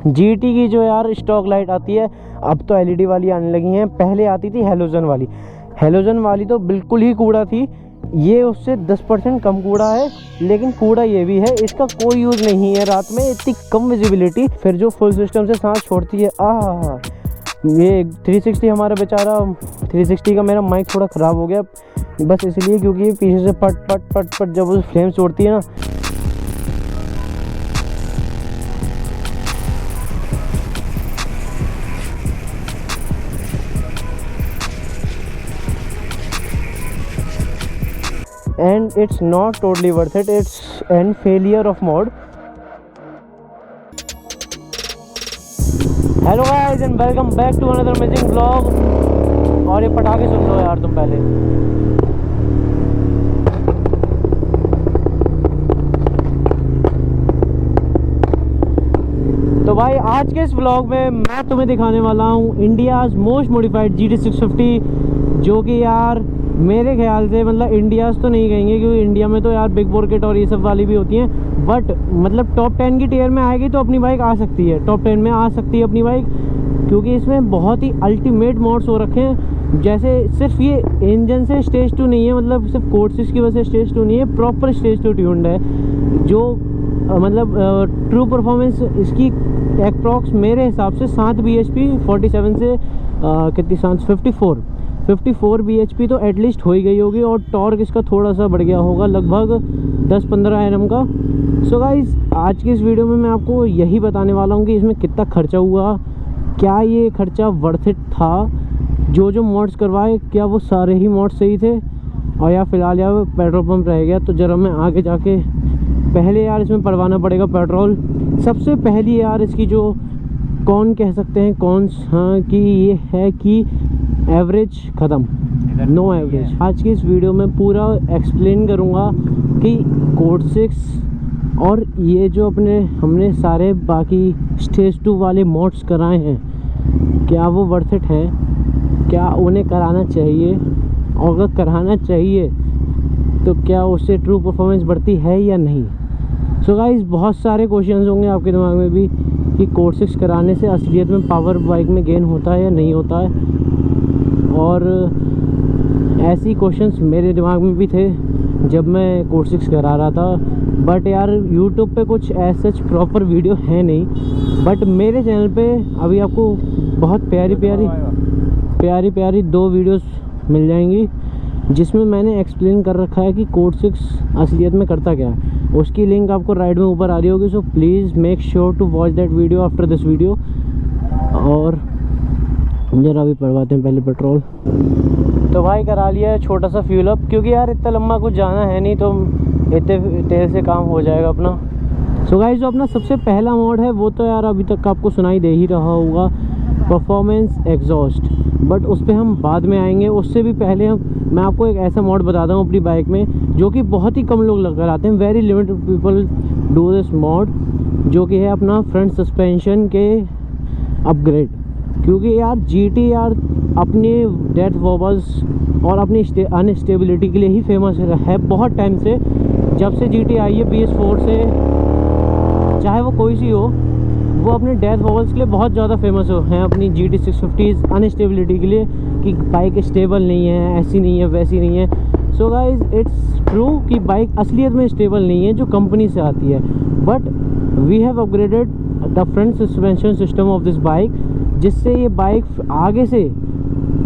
GT की जो यार स्टॉक लाइट आती है अब तो LED वाली आने लगी हैं। पहले आती थी हेलोजन वाली। हेलोजन वाली तो बिल्कुल ही कूड़ा थी, ये उससे 10% कम कूड़ा है, लेकिन कूड़ा ये भी है, इसका कोई यूज़ नहीं है रात में, इतनी कम विजिबिलिटी। फिर जो फुल सिस्टम से सांस छोड़ती है, ये 360 हमारा बेचारा 360 का मेरा माइक थोड़ा ख़राब हो गया बस इसलिए क्योंकि ये पीछे से पट पट पट पट जब उस फ्लेम छोड़ती है ना, and it's not totally worth it, it's an failure of mod. Hello guys and welcome back to another amazing vlog। और ये पटाखे सुन लो यार तुम पहले। तो भाई आज के इस व्लॉग में मैं तुम्हें दिखाने वाला हूँ इंडियाज़ मोस्ट मॉडिफाइड GT 650, जो कि यार मेरे ख्याल से मतलब इंडियाज़ तो नहीं कहेंगे क्योंकि इंडिया में तो यार बिग बॉर्केट और ये सब वाली भी होती हैं, बट मतलब टॉप 10 की टियर में आएगी तो अपनी बाइक आ सकती है, टॉप 10 में आ सकती है अपनी बाइक, क्योंकि इसमें बहुत ही अल्टीमेट मोड्स हो रखे हैं। जैसे सिर्फ ये इंजन से स्टेज 2 नहीं है, मतलब सिर्फ कोर्सेस की वजह से स्टेज 2 नहीं है, प्रॉपर स्टेज 2 ट्यून्ड है, जो मतलब ट्रू परफॉर्मेंस इसकी एप्रॉक्स मेरे हिसाब से 7 bhp 47 से कितनी सांस 54 bhp तो एटलीस्ट हो ही गई होगी, और टॉर्क इसका थोड़ा सा बढ़ गया होगा लगभग 10-15 Nm का। सो गाइस आज की इस वीडियो में मैं आपको यही बताने वाला हूँ कि इसमें कितना खर्चा हुआ, क्या ये खर्चा वर्थ इट था, जो मॉड्स करवाए क्या वो सारे ही मॉड्स सही थे, और या फिलहाल यार पेट्रोल पंप रह गया। तो जरा मैं आगे जाके पहले यार इसमें पड़वाना पड़ेगा पेट्रोल। सबसे पहली यार इसकी जो कौन कह सकते हैं कौन हाँ कि ये है कि एवरेज ख़त्म, नो एवरेज। आज की इस वीडियो में पूरा एक्सप्लेन करूँगा कि कोड 6 और ये जो हमने सारे बाकी स्टेज 2 वाले मोड्स कराए हैं, क्या वो वर्थ इट हैं, क्या उन्हें कराना चाहिए, और अगर कराना चाहिए तो क्या उससे ट्रू परफॉर्मेंस बढ़ती है या नहीं। सो गाइस बहुत सारे क्वेश्चंस होंगे आपके दिमाग में भी कि कोड 6 कराने से असलियत में पावर बाइक में गेन होता है या नहीं होता है, और ऐसी क्वेश्चंस मेरे दिमाग में भी थे जब मैं कोड 6 करा रहा था। बट यार यूट्यूब पे कुछ ऐसा प्रॉपर वीडियो है नहीं, बट मेरे चैनल पे अभी आपको बहुत प्यारी प्यारी 2 वीडियोस मिल जाएंगी जिसमें मैंने एक्सप्लेन कर रखा है कि कोड 6 असलियत में करता क्या है। उसकी लिंक आपको राइट में ऊपर आ रही होगी, so please make sure to watch that video after this video. और जरा अभी पड़वाते हैं पहले पेट्रोल। तो भाई करा लिया है छोटा सा फ्यूल अप, क्योंकि यार इतना लंबा कुछ जाना है नहीं, तो इतने तेल से काम हो जाएगा अपना। सो गाइस जो अपना सबसे पहला मोड है वो तो यार अभी तक आपको सुनाई दे ही रहा होगा, परफॉर्मेंस एग्जॉस्ट, बट उस पर हम बाद में आएंगे। उससे भी पहले मैं आपको एक ऐसा मोड बताता हूँ अपनी बाइक में जो कि बहुत ही कम लोग लगा आते हैं, very limited people do this mode, जो कि है अपना फ्रंट सस्पेंशन के अपग्रेड। क्योंकि यार GT यार अपनी डेथ वॉबल्स और अपनी अनस्टेबिलिटी के लिए ही फेमस है बहुत टाइम से, जब से GT आई है BS4 से, चाहे वो कोई सी हो, वो अपने डेथ वॉबल्स के लिए बहुत ज़्यादा फेमस हैं अपनी GT 650 अनस्टेबिलिटी के लिए, कि बाइक स्टेबल नहीं है, ऐसी नहीं है, वैसी नहीं है। सो गाइज इट्स ट्रू कि बाइक असलियत में स्टेबल नहीं है जो कंपनी से आती है, but we have upgraded the front suspension system of this bike, जिससे ये बाइक आगे से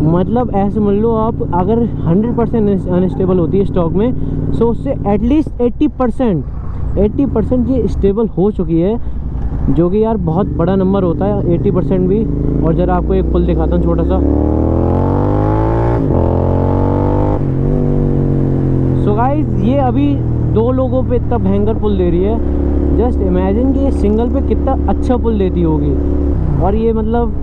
मतलब ऐसे मान लो आप अगर 100% अनस्टेबल होती है स्टॉक में, सो उससे एटलीस्ट 80% ये स्टेबल हो चुकी है, जो कि यार बहुत बड़ा नंबर होता है 80% भी। और ज़रा आपको एक पुल दिखाता हूँ छोटा सा। सो गाइस ये अभी 2 लोगों पे इतना भयंकर पुल दे रही है, जस्ट इमेजिन कि ये सिंगल पे कितना अच्छा पुल देती होगी। और ये मतलब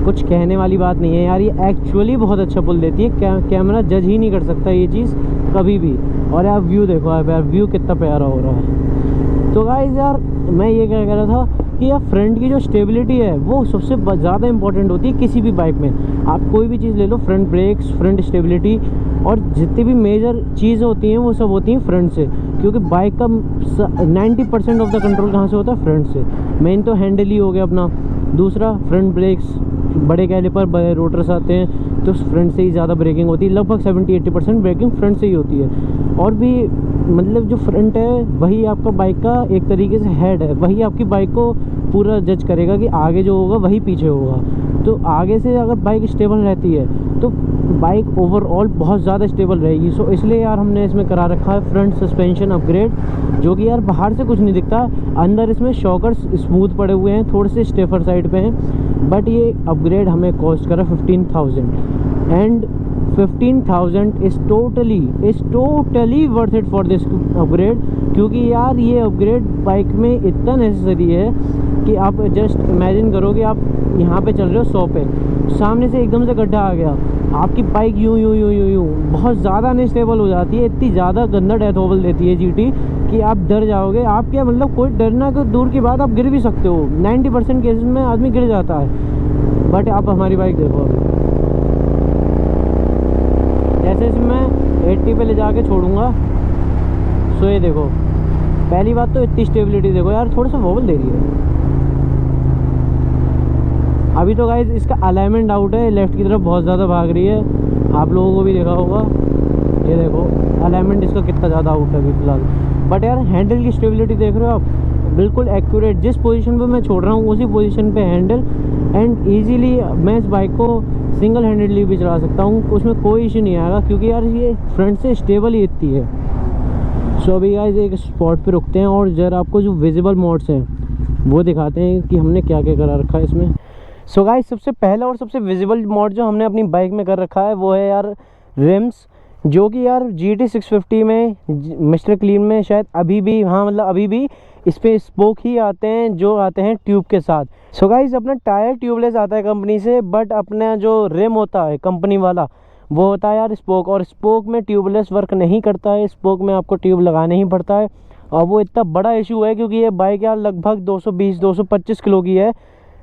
कुछ कहने वाली बात नहीं है यार, ये एक्चुअली बहुत अच्छा पुल देती है, कैमरा जज ही नहीं कर सकता ये चीज़ कभी भी। और यार व्यू देखो आप यार, व्यू कितना प्यारा हो रहा है। तो गाइस यार मैं ये क्या कह रहा था कि यार फ्रंट की जो स्टेबिलिटी है वो सबसे ज़्यादा इंपॉर्टेंट होती है किसी भी बाइक में। आप कोई भी चीज़ ले लो, फ्रंट ब्रेक्स, फ्रंट स्टेबिलिटी, और जितनी भी मेजर चीज़ें होती हैं वो सब होती हैं फ्रंट से, क्योंकि बाइक का 90% ऑफ द कंट्रोल कहाँ से होता है, फ्रंट से। मेन तो हैंडल ही हो गया अपना। दूसरा फ्रंट ब्रेक्स, बड़े कैलिपर बड़े रोटर्स आते हैं तो फ्रंट से ही ज़्यादा ब्रेकिंग होती है, लगभग 70-80% ब्रेकिंग फ्रंट से ही होती है। और भी मतलब जो फ्रंट है वही आपका बाइक का एक तरीके से हेड है, वही आपकी बाइक को पूरा जज करेगा कि आगे जो होगा वही पीछे होगा। तो आगे से अगर बाइक स्टेबल रहती है तो बाइक ओवरऑल बहुत ज़्यादा स्टेबल रहेगी। सो इसलिए यार हमने इसमें करा रखा है फ्रंट सस्पेंशन अपग्रेड, जो कि यार बाहर से कुछ नहीं दिखता, अंदर इसमें शॉकर्स स्मूथ पड़े हुए हैं, थोड़े से स्टेफर साइड पे हैं। बट ये अपग्रेड हमें कॉस्ट करा 15,000 and 15,000 is totally worth it for this upgrade. क्योंकि यार ये अपग्रेड बाइक में इतना नेसेसरी है कि आप जस्ट इमेजिन करो कि आप यहाँ पे चल रहे हो 100 पे, सामने से एकदम से गड्ढा आ गया, आपकी बाइक यूं बहुत ज़्यादा अनस्टेबल हो जाती है, इतनी ज़्यादा गंदा डेथ ओवल देती है जीटी कि आप डर जाओगे। आप क्या मतलब कोई डरना को दूर की बात, आप गिर भी सकते हो, 90% केसेस में आदमी गिर जाता है। बट आप हमारी बाइक देखो, जैसे इसमें मैं 80 पे ले जाके छोड़ूंगा, सो ये देखो, पहली बात तो इतनी स्टेबिलिटी देखो यार, थोड़ा सा वोबल दे रही है। अभी तो गाइस इसका अलाइनमेंट आउट है, लेफ़्ट की तरफ बहुत ज़्यादा भाग रही है, आप लोगों को भी देखा होगा। ये देखो अलाइनमेंट इसका कितना ज़्यादा आउट है अभी फिलहाल। बट यार हैंडल की स्टेबिलिटी देख रहे हो आप, बिल्कुल एक्यूरेट, जिस पोजीशन पे मैं छोड़ रहा हूँ उसी पोजीशन पे हैंडल, एंड ईजीली मैं इस बाइक को सिंगल हैंडेडली भी चला सकता हूँ, उसमें कोई इशू नहीं आएगा क्योंकि यार ये फ्रंट से स्टेबल ही इतनी है। सो अभी गाइस एक स्पॉट पे रुकते हैं और जरा आपको जो विजिबल मोड्स हैं वो दिखाते हैं कि हमने क्या क्या करा रखा है इसमें। सो गाइस सबसे पहला और सबसे विजिबल मोड जो हमने अपनी बाइक में कर रखा है वो है यार रिम्स, जो कि यार GT 650 में मिस्टर क्लीन में शायद अभी भी, हाँ मतलब अभी भी इस पर स्पोक ही आते हैं जो आते हैं ट्यूब के साथ। सो गाइस अपना टायर ट्यूबलेस आता है कंपनी से, बट अपना जो रिम होता है कंपनी वाला वो होता है यार स्पोक, और स्पोक में ट्यूबलेस वर्क नहीं करता है, स्पोक में आपको ट्यूब लगाना ही पड़ता है। और वो इतना बड़ा इशू है क्योंकि ये बाइक यार लगभग 220-225 किलो की है,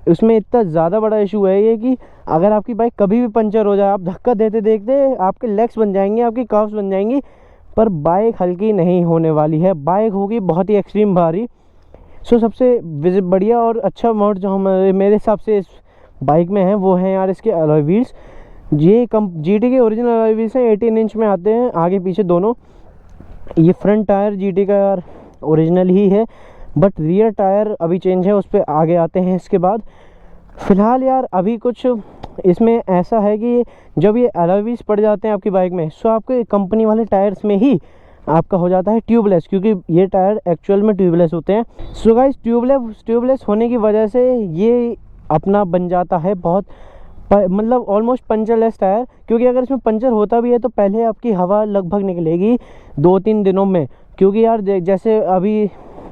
उसमें इतना ज़्यादा बड़ा इशू है ये कि अगर आपकी बाइक कभी भी पंचर हो जाए, आप धक्का देते देखते आपके लेग्स बन जाएंगे, आपकी काफ्स बन जाएंगी, पर बाइक हल्की नहीं होने वाली है, बाइक होगी बहुत ही एक्सट्रीम भारी। सो सबसे बढ़िया और अच्छा मोड जो मेरे हिसाब से इस बाइक में है वो है यार इसके अलॉय व्हील्स। ये GT के ओरिजिनल अलॉय व्हील्स हैं, 18 इंच में आते हैं आगे पीछे दोनों। ये फ्रंट टायर GT का यार ओरिजिनल ही है, बट रियर टायर अभी चेंज है, उस पर आगे आते हैं इसके बाद। फ़िलहाल यार अभी कुछ इसमें ऐसा है कि जब ये अलॉय व्हील्स पड़ जाते हैं आपकी बाइक में, सो आपके कंपनी वाले टायर्स में ही आपका हो जाता है ट्यूबलेस, क्योंकि ये टायर एक्चुअल में ट्यूबलेस होते हैं। सो गाइस ट्यूबलेस होने की वजह से ये अपना बन जाता है बहुत मतलब ऑलमोस्ट पंचरलेस टायर, क्योंकि अगर इसमें पंचर होता भी है तो पहले आपकी हवा लगभग निकलेगी 2-3 दिनों में। क्योंकि यार जैसे अभी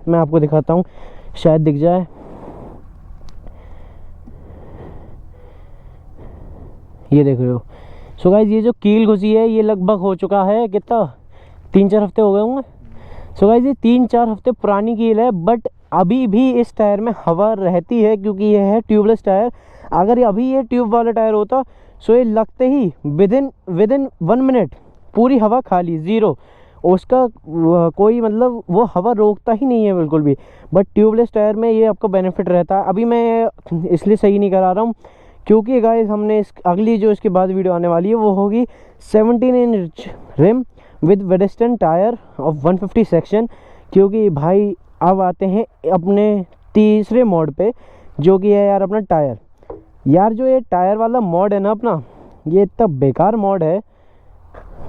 मैं आपको दिखाता हूँ, शायद दिख जाए, ये देख रहे हो। सो गाइस ये जो कील घुसी है ये लगभग हो चुका है कितना, 3-4 हफ्ते हो गए होंगे। सो गाइस ये 3-4 हफ्ते पुरानी कील है, बट अभी भी इस टायर में हवा रहती है क्योंकि ये है ट्यूबलेस टायर। अगर अभी ये ट्यूब वाला टायर होता सो ये लगते ही विदिन 1 मिनट पूरी हवा खाली, ज़ीरो, उसका कोई मतलब वो हवा रोकता ही नहीं है बिल्कुल भी। बट ट्यूबलेस टायर में ये आपको बेनिफिट रहता है। अभी मैं इसलिए सही नहीं करा रहा हूँ क्योंकि गाइस हमने अगली जो इसके बाद वीडियो आने वाली है वो होगी 17 inch rim with Vredestein tyre of 150 section. क्योंकि भाई अब आते हैं अपने तीसरे मोड पे, जो कि है यार अपना टायर। यार जो ये टायर वाला मोड है ना अपना, ये इतना बेकार मोड है,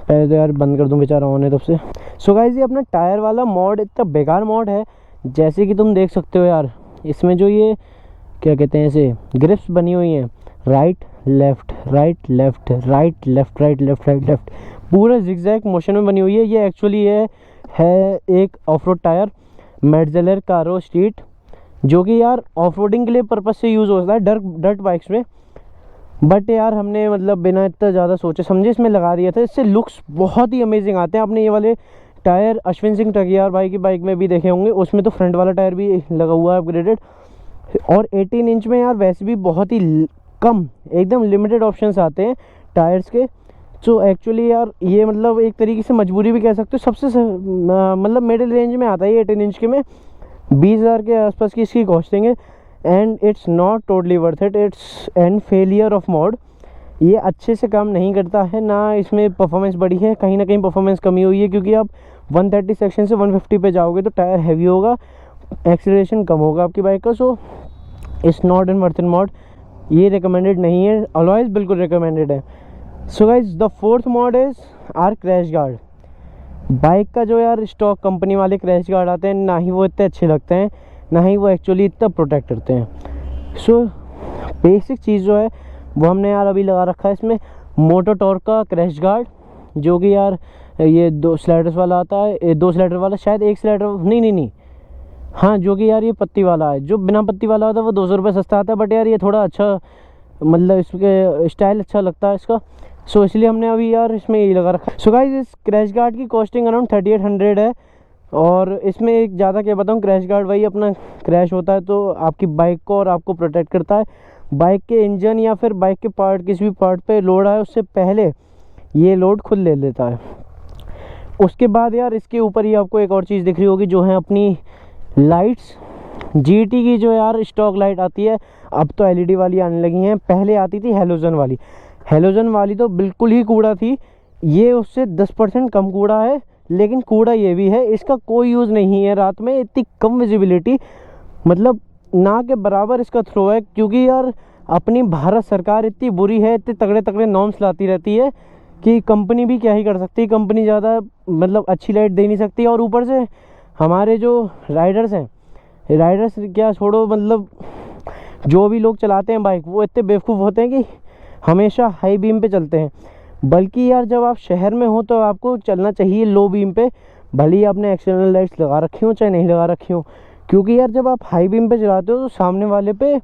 पहले तो यार बंद कर दूं बेचारा होने तब से। सो गाइस ये अपना टायर वाला मोड इतना बेकार मोड है, जैसे कि तुम देख सकते हो यार इसमें जो ये क्या कहते हैं इसे ग्रिप्स बनी हुई हैं, right left right left right left right left right left, पूरा जिगजैग मोशन में बनी हुई है। ये एक्चुअली है एक ऑफ रोड टायर मेटजेलर कारो स्ट्रीट, जो कि यार ऑफ रोडिंग के लिए पर्पज़ से यूज़ होता है डर्ट बाइक्स में। बट यार हमने मतलब बिना इतना ज़्यादा सोचे समझे इसमें लगा दिया था, इससे लुक्स बहुत ही अमेजिंग आते हैं। आपने ये वाले टायर अश्विन सिंह टगियार भाई की बाइक में भी देखे होंगे, उसमें तो फ्रंट वाला टायर भी लगा हुआ है अपग्रेडेड। और 18 इंच में यार वैसे भी बहुत ही कम एकदम लिमिटेड ऑप्शंस आते हैं टायर्स के। सो एक्चुअली यार ये मतलब एक तरीके से मजबूरी भी कह सकते हो, सबसे मतलब मिडिल रेंज में आता है ये 18 इंच के में। 20,000 के आसपास की इसकी कॉस्टिंग है। And it's not totally worth it, it's an failure of mod. ये अच्छे से काम नहीं करता है, ना इसमें परफॉर्मेंस बढ़ी है, कहीं ना कहीं परफॉर्मेंस कमी हुई है, क्योंकि आप 130 सेक्शन से 150 पे जाओगे तो टायर हैवी होगा, एक्सीलरेशन कम होगा आपकी बाइक का। So it's not in worth in mod, ये रिकमेंडेड नहीं है। अलॉयज़ बिल्कुल रिकमेंडेड है। So guys the fourth mod is our crash guard. Bike का जो यार स्टॉक कंपनी वाले क्रैश गार्ड आते हैं, ना ही वो इतने अच्छे लगते हैं, ना ही वो एक्चुअली इतना प्रोटेक्ट करते हैं। सो बेसिक चीज़ जो है वो हमने यार अभी लगा रखा है इसमें मोटो टॉर्क का क्रैश गार्ड, जो कि यार ये 2 स्लाइडर्स वाला आता है, 2 स्लाइडर वाला, शायद 1 स्लाइडर, नहीं, हाँ, जो कि यार ये पत्ती वाला है। जो बिना पत्ती वाला होता है वो 200 रुपये सस्ता आता है, बट यार ये थोड़ा अच्छा, मतलब इसके स्टाइल अच्छा लगता है इसका। सो इसलिए हमने अभी यार इसमें यही लगा रखा है। सो गाइस इस क्रैश गार्ड की कॉस्टिंग अराउंड 3800 है। और इसमें एक ज़्यादा क्या बताऊँ, क्रैश गार्ड वही अपना क्रैश होता है तो आपकी बाइक को और आपको प्रोटेक्ट करता है। बाइक के इंजन या फिर बाइक के पार्ट, किसी भी पार्ट पे लोड आए उससे पहले ये लोड खुद ले लेता है। उसके बाद यार इसके ऊपर ही आपको एक और चीज़ दिख रही होगी, जो है अपनी लाइट्स। GT की जो यार स्टॉक लाइट आती है, अब तो LED वाली आने लगी हैं, पहले आती थी हेलोजन वाली। हेलोजन वाली तो बिल्कुल ही कूड़ा थी, ये उससे 10% कम कूड़ा है, लेकिन कूड़ा ये भी है, इसका कोई यूज़ नहीं है। रात में इतनी कम विजिबिलिटी, मतलब ना के बराबर इसका थ्रो है, क्योंकि यार अपनी भारत सरकार इतनी बुरी है, इतने तगड़े तगड़े नॉर्म्स लाती रहती है कि कंपनी भी क्या ही कर सकती है। कंपनी ज़्यादा मतलब अच्छी लाइट दे नहीं सकती, और ऊपर से हमारे जो राइडर्स हैं, राइडर्स क्या छोड़ो, मतलब जो भी लोग चलाते हैं बाइक, वो इतने बेवकूफ़ होते हैं कि हमेशा हाई बीम पे चलते हैं। बल्कि यार जब आप शहर में हो तो आपको चलना चाहिए लो बीम पे, भले ही आपने एक्सटर्नल लाइट्स लगा रखी हो चाहे नहीं लगा रखी हो, क्योंकि यार जब आप हाई बीम पे चलाते हो तो सामने वाले पे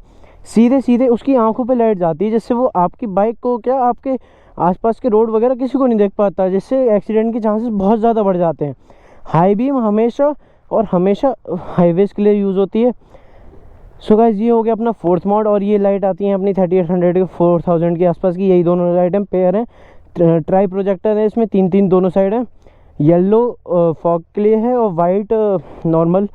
सीधे सीधे उसकी आंखों पे लाइट जाती है, जिससे वो आपकी बाइक को क्या, आपके आसपास के रोड वगैरह किसी को नहीं देख पाता, जिससे एक्सीडेंट के चांसेस बहुत ज़्यादा बढ़ जाते हैं। हाई बीम हमेशा और हमेशा हाईवेज के लिए यूज़ होती है। सो गाइस ये हो गया अपना फोर्थ मॉड। और ये लाइट आती है अपनी 3800 के 4000 के आसपास की, यही दोनों लाइट हैं, पेयर हैं। ट्राई प्रोजेक्टर है इसमें, 3 दोनों साइड हैं। येलो फॉग के लिए है और वाइट नॉर्मल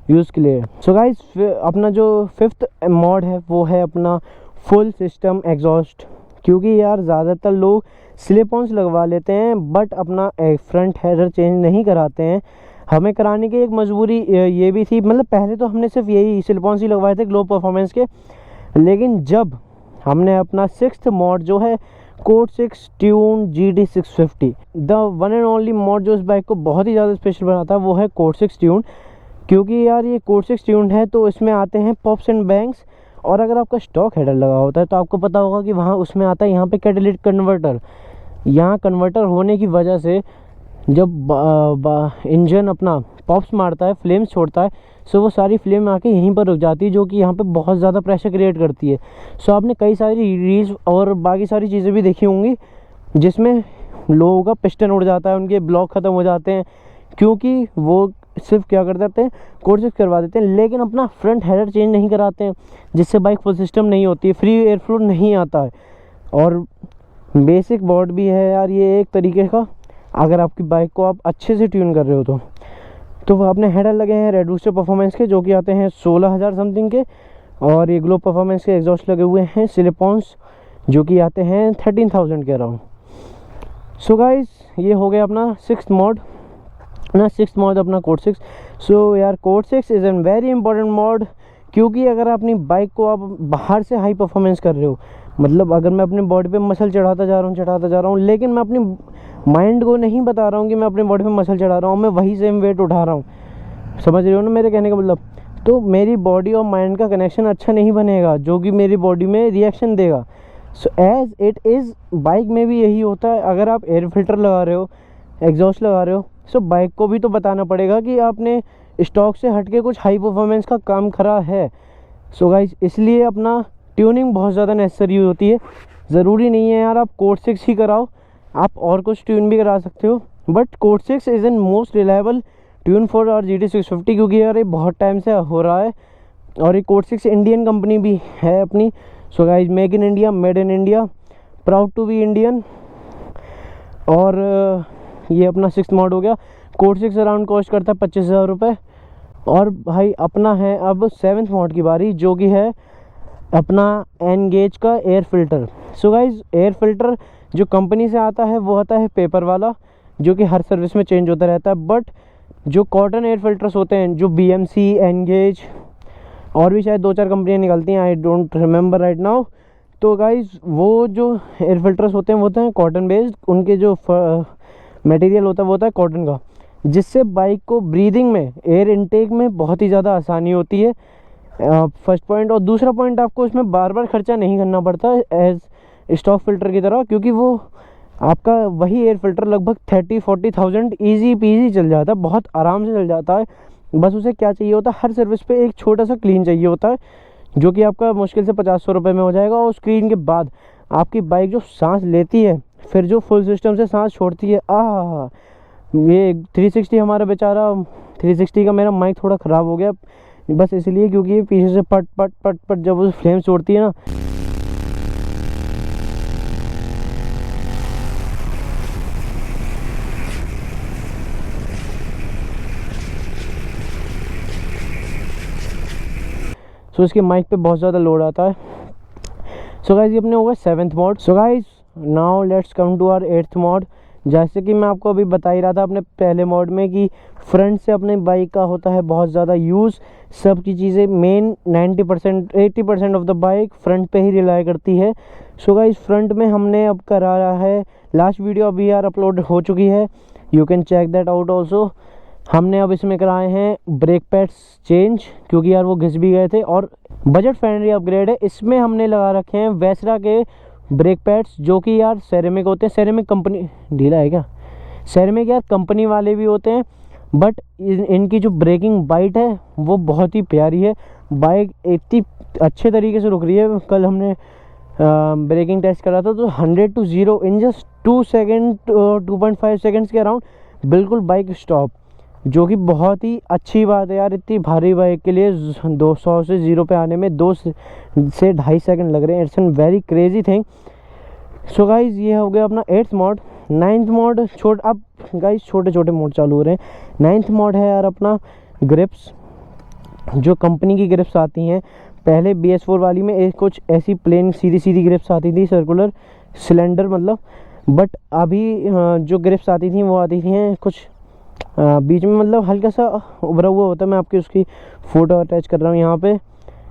यूज़ के लिए है। सो गाइस अपना जो 5th मॉड है वो है अपना फुल सिस्टम एग्जॉस्ट, क्योंकि यार ज़्यादातर लोग स्लिप ऑन्स लगवा लेते हैं बट अपना फ्रंट हेडर चेंज नहीं कराते हैं। हमें कराने की एक मजबूरी ये भी थी, मतलब पहले तो हमने सिर्फ यही स्लिप ऑन्स ही लगवाए थे ग्लो परफॉर्मेंस के, लेकिन जब हमने अपना 6th मॉड जो है code 6 tune GT650, the one and only mod जो इस बाइक को बहुत ही ज़्यादा स्पेशल बनाता है वो है कोड 6 ट्यून। क्योंकि यार ये कोड 6 ट्यून है तो इसमें आते हैं पॉप्स एंड बैंग्स। और अगर आपका स्टॉक हेडर लगा होता है तो आपको पता होगा कि वहाँ उसमें आता है यहाँ पे कैटालिटिक कन्वर्टर। यहाँ कन्वर्टर होने की वजह से जब इंजन अपना पॉप्स मारता है, फ्लेम्स छोड़ता है, सो वो सारी फ्लेम आके यहीं पर रुक जाती है, जो कि यहाँ पे बहुत ज़्यादा प्रेशर क्रिएट करती है। सो आपने कई सारी रील्स और बाकी सारी चीज़ें भी देखी होंगी जिसमें लोगों का पिस्टन उड़ जाता है, उनके ब्लॉक ख़त्म हो जाते हैं, क्योंकि वो सिर्फ क्या कर देते हैं, कोड 6 करवा देते हैं, लेकिन अपना फ्रंट हेडर चेंज नहीं कराते हैं, जिससे बाइक फुल सिस्टम नहीं होती है, फ्री एयर फ्लो नहीं आता है। और बेसिक बॉड भी है यार ये एक तरीके का, अगर आपकी बाइक को आप अच्छे से ट्यून कर रहे हो तो वो अपने हेडर लगे हैं रेड बूस्टर परफॉर्मेंस के, जो कि आते हैं 16,000 समथिंग के। और ये ग्लो परफॉर्मेंस के एग्जॉस्ट लगे हुए हैं सिलिपॉन्स, जो कि आते हैं 13,000 के अराउंड। सो गाइस ये हो गया अपना 6th मॉड ना, 6th मॉड अपना कोड 6। सो यार code 6 is N very important mod, क्योंकि अगर अपनी बाइक को आप बाहर से हाई परफॉर्मेंस कर रहे हो, मतलब अगर मैं अपने बॉडी पे मसल चढ़ाता जा रहा हूँ, लेकिन मैं अपनी माइंड को नहीं बता रहा हूँ कि मैं अपने बॉडी पे मसल चढ़ा रहा हूँ, मैं वही सेम वेट उठा रहा हूँ, समझ रहे हो ना मेरे कहने का मतलब। तो मेरी बॉडी और माइंड का कनेक्शन अच्छा नहीं बनेगा, जो कि मेरी बॉडी में रिएक्शन देगा। So as it is bike में भी यही होता है, अगर आप एयर फिल्टर लगा रहे हो, एग्जॉस्ट लगा रहे हो, सो बाइक को भी तो बताना पड़ेगा कि आपने स्टॉक से हट के कुछ हाई परफॉर्मेंस का काम करा है। सो गाइस इसलिए अपना ट्यूनिंग बहुत ज़्यादा नेसेसरी होती है। ज़रूरी नहीं है यार आप कोड 6 ही कराओ, आप और कुछ ट्यून भी करा सकते हो, but code 6 is an most reliable tune for our GT650, क्योंकि यार ये बहुत टाइम से हो रहा है और ये कोड 6 इंडियन कंपनी भी है अपनी। So guys make in India, made in India, proud to be Indian. और ये अपना 6th मॉड हो गया। कोड 6 अराउंड कॉस्ट करता है 25,000 रुपये। और भाई अपना है अब 7th मॉड की बारी, जो कि है अपना एनगेज का air filter. So guys air filter जो कंपनी से आता है वो आता है पेपर वाला, जो कि हर सर्विस में चेंज होता रहता है। बट जो कॉटन एयर फ़िल्टर्स होते हैं, जो BMC, एनगेज और भी शायद 2-4 कंपनियाँ निकलती हैं, I don't remember right now. तो गाइज वो जो एयर फ़िल्टर्स होते हैं वो होते हैं कॉटन बेस्ड। उनके जो मटेरियल होता है वो होता है कॉटन का, जिससे बाइक को ब्रीदिंग में, एयर इनटेक में बहुत ही ज़्यादा आसानी होती है। First point. और दूसरा पॉइंट, आपको इसमें बार बार खर्चा नहीं करना पड़ता एज स्टॉक फ़िल्टर की तरह, क्योंकि वो आपका वही एयर फ़िल्टर लगभग 30-40,000 ईजी पीजी चल जाता है, बहुत आराम से चल जाता है। बस उसे क्या चाहिए होता है, हर सर्विस पे एक छोटा सा क्लीन चाहिए होता है, जो कि आपका मुश्किल से 500 रुपये में हो जाएगा। और उस क्लीन के बाद आपकी बाइक जो सांस लेती है, फिर जो फुल सिस्टम से सांस छोड़ती है, ये 360 हमारा बेचारा 360 का मेरा माइक थोड़ा ख़राब हो गया, बस इसलिए क्योंकि ये पीछे से पट पट पट पट जब उस फ्लेम छोड़ती है ना, सो इसके माइक पे बहुत ज़्यादा लोड आता है। सो गाइज ये अपने होगा 7th mod. So guys now let's come to our 8th mod. जैसे कि मैं आपको अभी बता ही रहा था अपने पहले मॉड में कि फ्रंट से अपने बाइक का होता है बहुत ज़्यादा यूज़। सब की चीज़ें main 90% 80% of the bike front पे ही रिलाई करती है। सो गाइज फ्रंट में हमने अब करा रहा है, लास्ट वीडियो अभी यार अपलोड हो चुकी है, you can check that out also. हमने अब इसमें कराए हैं ब्रेक पैड्स चेंज, क्योंकि यार वो घिस भी गए थे, और बजट फ्रेंडली अपग्रेड है। इसमें हमने लगा रखे हैं वेसरा के ब्रेक पैड्स, जो कि यार सेरेमिक होते हैं। सेरेमिक कंपनी, ढीला है क्या? सेरेमिक यार कंपनी वाले भी होते हैं, बट इनकी जो ब्रेकिंग बाइट है वो बहुत ही प्यारी है। बाइक इतनी अच्छे तरीके से रुक रही है। कल हमने ब्रेकिंग टेस्ट करा था, तो 100 to 0 in just 2 second 2.5 seconds के अराउंड बिल्कुल बाइक स्टॉप, जो कि बहुत ही अच्छी बात है यार। इतनी भारी बाइक के लिए 200 से 0 पे आने में 2 से 2.5 सेकंड लग रहे हैं। It's an very crazy thing. So guys ये हो गया अपना 8th मॉड। 9th मॉड अब गाइज छोटे छोटे मोड चालू हो रहे हैं। 9th मॉड है यार अपना ग्रिप्स, जो कंपनी की ग्रिप्स आती हैं। पहले BS4 वाली में एक कुछ ऐसी प्लेन सीधी सीधी ग्रिप्स आती थी, सर्कुलर सिलेंडर मतलब। बट अभी जो ग्रिप्स आती थी वो आती थी कुछ बीच में, मतलब हल्का सा उभरा हुआ होता है। मैं आपकी उसकी फ़ोटो अटैच कर रहा हूँ यहाँ पे।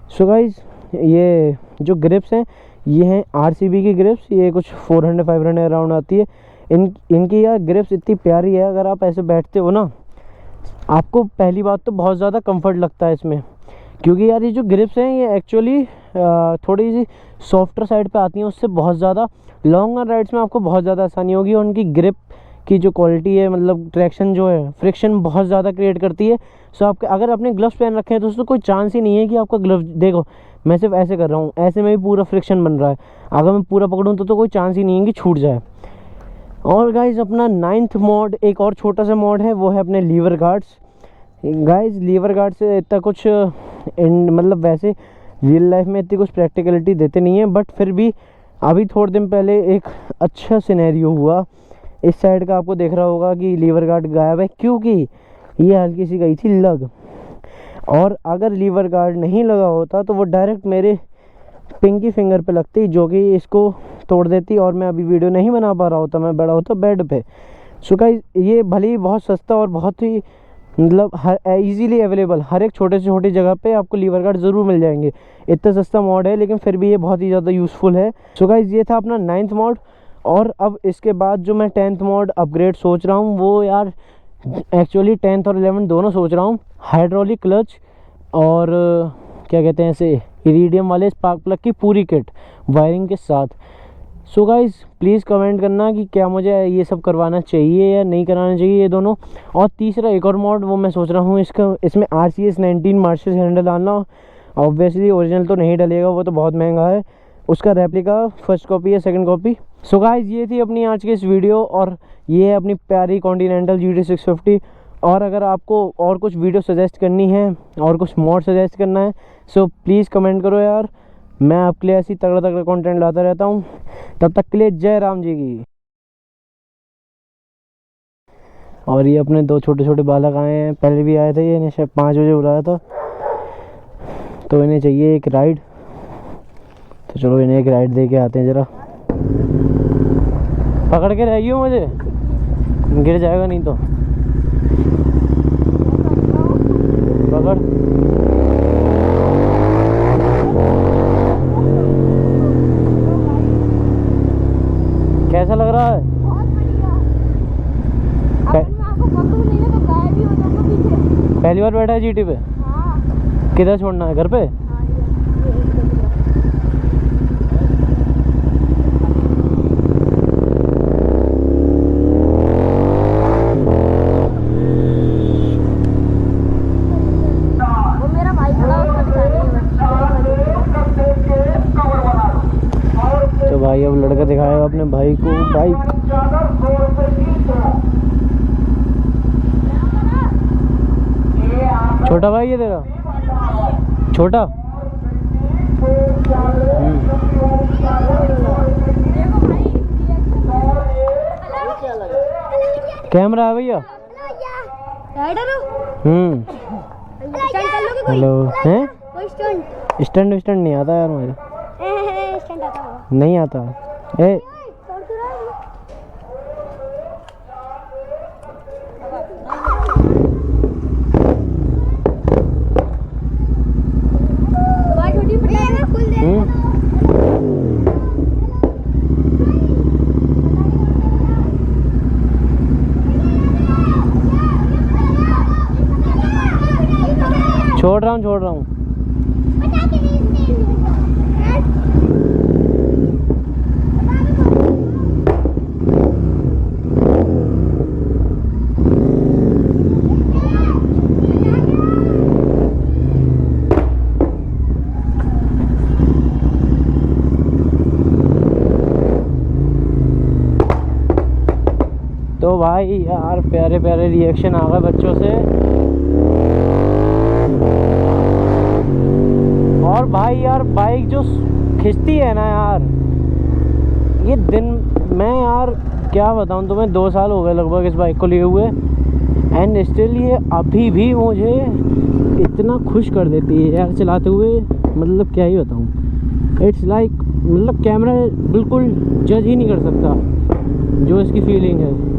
सो गाइज ये जो ग्रिप्स हैं ये हैं RCB की ग्रिप्स। ये कुछ 400-500 अराउंड आती है। इनकी यार ग्रिप्स इतनी प्यारी है, अगर आप ऐसे बैठते हो ना, आपको पहली बात तो बहुत ज़्यादा कंफर्ट लगता है इसमें, क्योंकि यार ये जो ग्रिप्स हैं ये एक्चुअली थोड़ी सी सॉफ्टर साइड पे आती हैं, उससे बहुत ज़्यादा लॉन्ग राइड्स में आपको बहुत ज़्यादा आसानी होगी। और उनकी ग्रिप की जो क्वालिटी है, मतलब ट्रैक्शन जो है, फ्रिक्शन बहुत ज़्यादा क्रिएट करती है। सो आपके अगर आपने ग्लव्स पहन रखे हैं तो उसमें कोई चांस ही नहीं है कि आपका ग्लव्स, देखो मैं सिर्फ ऐसे कर रहा हूँ, ऐसे में भी पूरा फ्रिक्शन बन रहा है। अगर मैं पूरा पकड़ूँ तो कोई चांस ही नहीं है कि छूट जाए। और गाइज अपना 9th मॉड एक और छोटा सा मॉड है, वो है अपने lever guards. Guys lever guard से इतना कुछ मतलब वैसे रियल लाइफ में इतनी कुछ प्रैक्टिकलिटी देते नहीं है, बट फिर भी अभी थोड़े दिन पहले एक अच्छा सिनेरियो हुआ। इस साइड का आपको देख रहा होगा कि लीवर गार्ड गायब है, क्योंकि ये हल्की सी गई थी लग। और अगर लीवर गार्ड नहीं लगा होता तो वो डायरेक्ट मेरे पिंकी फिंगर पे लगती, जो कि इसको तोड़ देती, और मैं अभी वीडियो नहीं बना पा रहा होता, मैं बड़ा होता बेड पे। सो गाइस ये भले ही बहुत सस्ता और बहुत ही मतलब ईजीली अवेलेबल, हर एक छोटे से छोटी जगह पे आपको लीवर गार्ड ज़रूर मिल जाएंगे। इतना सस्ता मॉड है, लेकिन फिर भी ये बहुत ही ज़्यादा यूज़फुल है। सो गाइस ये था अपना 9th मॉड। और अब इसके बाद जो मैं 10th मॉड अपग्रेड सोच रहा हूँ, वो यार एक्चुअली 10th और 11th दोनों सोच रहा हूँ। हाइड्रोलिक क्लच और क्या कहते हैं इसे, इरिडियम वाले स्पार्क प्लग की पूरी किट वायरिंग के साथ। सो गाइज़ प्लीज़ कमेंट करना कि क्या मुझे ये सब करवाना चाहिए या नहीं कराना चाहिए ये दोनों। और तीसरा एक और मॉड वो मैं सोच रहा हूँ, इसमें RCS 19 मार्शल हैंडल डालना। ऑब्वियसली ओरिजिनल तो नहीं डलेगा, वो तो बहुत महंगा है। उसका रेप्लिका फर्स्ट कॉपी या सेकंड कॉपी। सो गाइज़ ये थी अपनी आज की इस वीडियो, और ये है अपनी प्यारी कॉन्टिनेंटल GT650। और अगर आपको और कुछ वीडियो सजेस्ट करनी है और कुछ मॉड सजेस्ट करना है, सो प्लीज़ कमेंट करो यार। मैं आपके लिए ऐसी तगड़ा तगड़ा कंटेंट लाता रहता हूँ। तब तक के लिए जय राम जी की। और ये अपने दो छोटे छोटे बालक आए हैं, पहले भी आए थे ये, इन्हें शायद 5 बजे बुलाया था, तो इन्हें चाहिए एक राइड। तो चलो इन्हें एक राइड दे के आते हैं। ज़रा पकड़ के रहियो, मुझे गिर जाएगा नहीं तो। पकड़। कैसा लग रहा है? पहली बार बैठा है जीटी पे? हाँ। किधर छोड़ना है, घर पे? वो मेरा भाई खड़ा है, उसको तो भाई अब लड़का दिखाएगा अपने भाई को बाइक। छोटा भाई है तेरा? छोटा? कैमरा है भैया? हेलो। हैं? स्टंट विस्टंट नहीं आता यार मुझे। नहीं आता। ए छोड़ रहा हूँ। तो भाई यार प्यारे प्यारे रिएक्शन आ गए बच्चों से। और भाई यार बाइक जो खिंचती है ना यार, ये दिन मैं यार क्या बताऊं तुम्हें, 2 साल हो गए लगभग इस बाइक को लिए हुए, एंड स्टिल ये अभी भी मुझे इतना खुश कर देती है यार चलाते हुए, मतलब क्या ही बताऊं। इट्स लाइक मतलब कैमरा बिल्कुल जज ही नहीं कर सकता जो इसकी फीलिंग है।